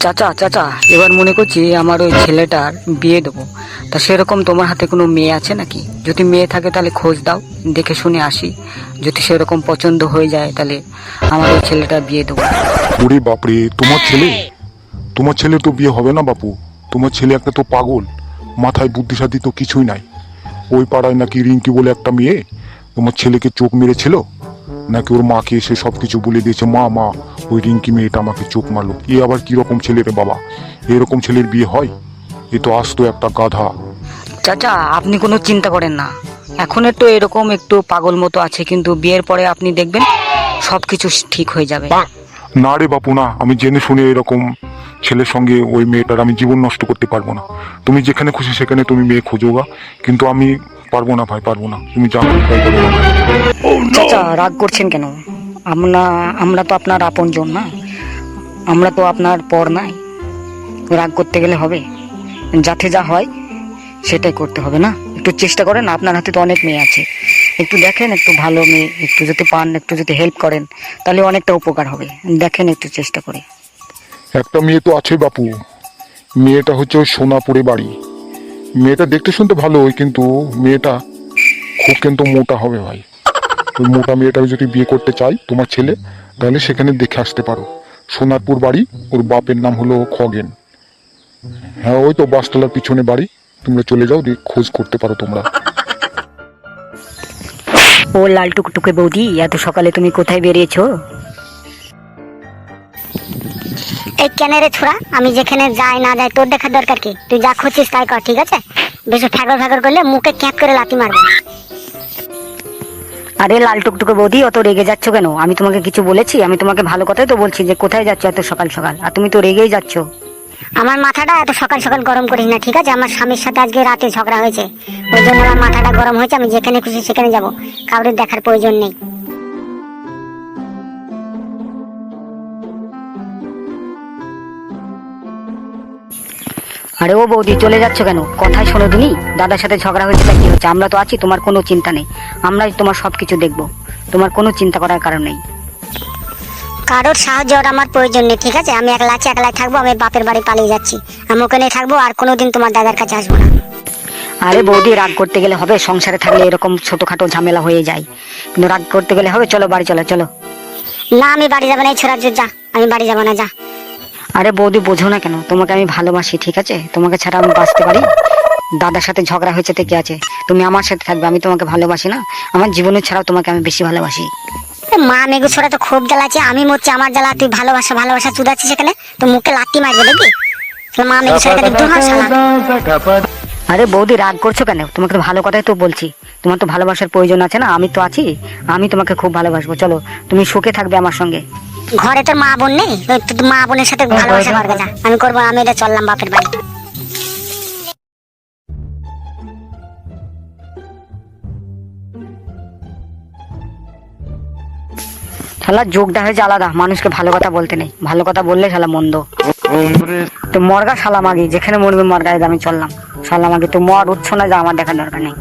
চাচা চাচা, এবার মনে করছি আমার ওই ছেলেটার বিয়ে দেবো। তা সেরকম তোমার হাতে কোনো মেয়ে আছে নাকি? যদি মেয়ে থাকে তাহলে খোঁজ দাও, দেখে শুনে আসি। যদি সেরকম পছন্দ হয়ে যায় তাহলে আমার ওই ছেলেটার বিয়ে দেবো। ওরে বাপরে, তোমার ছেলে তো বিয়ে হবে না বাপু। তোমার ছেলে একটা তো পাগল, মাথায় বুদ্ধি সাদ্ধি তো কিছুই নাই। ওই পাড়ায় নাকি রিঙ্কি বলে একটা মেয়ে তোমার ছেলেকে চোখ মেরেছিল, নাকি ওর মাকে এসে সবকিছু বলে দিয়েছে, মা মা ওই রিঙ্কি মেয়েটা আমাকে চোখ মারলো। এ আবার কিরকম ছেলে রে বাবা? এরকম ছেলের বিয়ে হয়? এ তো আসতো একটা গাধা। চাচা আপনি কোনো চিন্তা করেন না, এখন একটু এরকম একটু পাগল মতো আছে, কিন্তু বিয়ের পরে আপনি দেখবেন সব কিছু ঠিক হয়ে যাবে। না রে বাপু না, আমি জেনে শুনে এরকম ছেলের সঙ্গে ওই মেয়েটার আমি জীবন নষ্ট করতে পারবো না। তুমি যেখানে খুশি সেখানে তুমি মেয়ে খোঁজো গা, কিন্তু আমি পারবো না ভাই, পারবো না। তুমি জানো উপায় করো না। চাচা রাগ করছেন কেন? আমরা আমরা তো আপনার আপনজন না, আমরা তো আপনার পর নাই। রাগ করতে গেলে হবে? যাতে যা হয় সেটাই করতে হবে না? একটু চেষ্টা করেন, আপনার হাতে তো অনেক মেয়ে আছে, একটু দেখেন একটু ভালো মেয়ে একটু যদি পান, একটু যদি হেল্প করেন তাহলে অনেকটা উপকার হবে। দেখেন একটু চেষ্টা করে। একটা মেয়ে তো আছে বাপু, মেয়েটা হচ্ছে ওই সোনাপুরে বাড়ি। মেয়েটা দেখতে শুনতে ভালো, কিন্তু মেয়েটা খুব কিন্তু মোটা হবে ভাই। ওই মোটা মেয়েটাকে যদি বিয়ে করতে চাই তোমার ছেলে, তাহলে সেখানে দেখে আসতে পারো। সোনারপুর বাড়ি, ওর বাপের নাম হলো খগেন। হ্যাঁ ওই তো বাসতলার পিছনে বাড়ি, তোমরা চলে যাও, দিয়ে খোঁজ করতে পারো তোমরা। ও লাল টুকটুকে বৌদি, এত সকালে তুমি কোথায় বেরিয়েছো? এই কেন রে ছোড়া, আমি যেখানে যাই না যাই তোর দেখার দরকার কি? তুই যা খুঁজছিস তাই কর, ঠিক আছে? বেশি ফ্যাগর ফ্যাগর করলে মুখে ক্যাপ করে লাথি মারবো। আরে লাল টুকটুকে বৌদি, অত রেগে যাচ্ছ কেন? আমি তোমাকে কিছু বলেছি? আমি তোমাকে ভালো কথাই তো বলছি যে কোথায় যাচ্ছ এত সকাল সকাল, আর তুমি তো রেগেই যাচ্ছ। আমার মাথাটা এত সকাল সকাল গরম করিস না, ঠিক আছে? আমার স্বামীর সাথে আজকে রাতে ঝগড়া হয়েছে, ওই জন্য আমার মাথাটা গরম হয়েছে। আমি যেখানে খুশি সেখানে যাব, কাউরে দেখার প্রয়োজন নেই। আরে ও বৌদি, চলে যাচ্ছ কেন? কথাই শোনো তুমি, দাদার সাথে ঝগড়া হয়েছে তা কি হচ্ছে? আমরা তো আছি, তোমার কোনো চিন্তা নেই। আমরাই তোমার সবকিছু দেখবো, তোমার কোনো চিন্তা করার কারণ নেই। কারোর সাহায্য আমার প্রয়োজন নেই, ঠিক আছে? আমি একলা একলাই থাকবো, আমি বাপের বাড়ি পালিয়ে যাচ্ছি। আমি ওখানে থাকবো, আর কোনোদিন তোমার দাদার কাছে আসবো না। আরে বৌদি, রাগ করতে গেলে হবে? সংসারে থাকলে এরকম ছোটখাটো ঝামেলা হয়ে যায়, কিন্তু রাগ করতে গেলে হবে? চলো বাড়ি চলো চলো। না আমি বাড়ি যাবো না, এই ছোড়া যা, আমি বাড়ি যাবো না, যা। আরে বৌদি বোঝো না কেন? তোমাকে আমি ভালোবাসি, ঠিক আছে? তোমাকে ছাড়া আমি বাঁচতে পারি? দাদার সাথে ঝগড়া হয়েছে তো কি আছে, তুমি আমার সাথে থাকবে। আমি তোমাকে ভালোবাসি না? আমার জীবনের ছাড়াও তোমাকে আমি বেশি ভালোবাসি। মা মেঘু ছোড়া তো খুব জ্বালাচ্ছে, আমি মরছি আমার জ্বালা, তুই ভালোবাসা ভালোবাসা চুদাচ্ছিস সেখানে, তো মুখে লাত্তি মারবে দেখবি। মা মেঘু ছোড়াকে দূর হ শালা। আরে বৌদি রাগ করছো কেন? তোমাকে তো ভালো কথাই তো বলছি, তোমার তো ভালোবাসার প্রয়োজন আছে না? আমি তো আছি, আমি তোমাকে খুব ভালোবাসবো। চলো, তুমি সুখে থাকবে আমার সঙ্গে। ঘরে তোর মা বোন নেই? তোর মা বোনের সাথে ভালোবাসা করবে, যা। আমি করবো, আমি এটা চললাম বাপের বাড়ি। শালা যোগটা হয়েছে আলাদা, মানুষকে ভালো কথা বলতে নেই, ভালো কথা বললে শালা মন্দ। তো মর্গা শালা মাগি, যেখানে মরবে মর্গায়, আমি চললাম। শালা মাগি তো মর উঠছো না, যা, আমার দেখার দরকার নেই।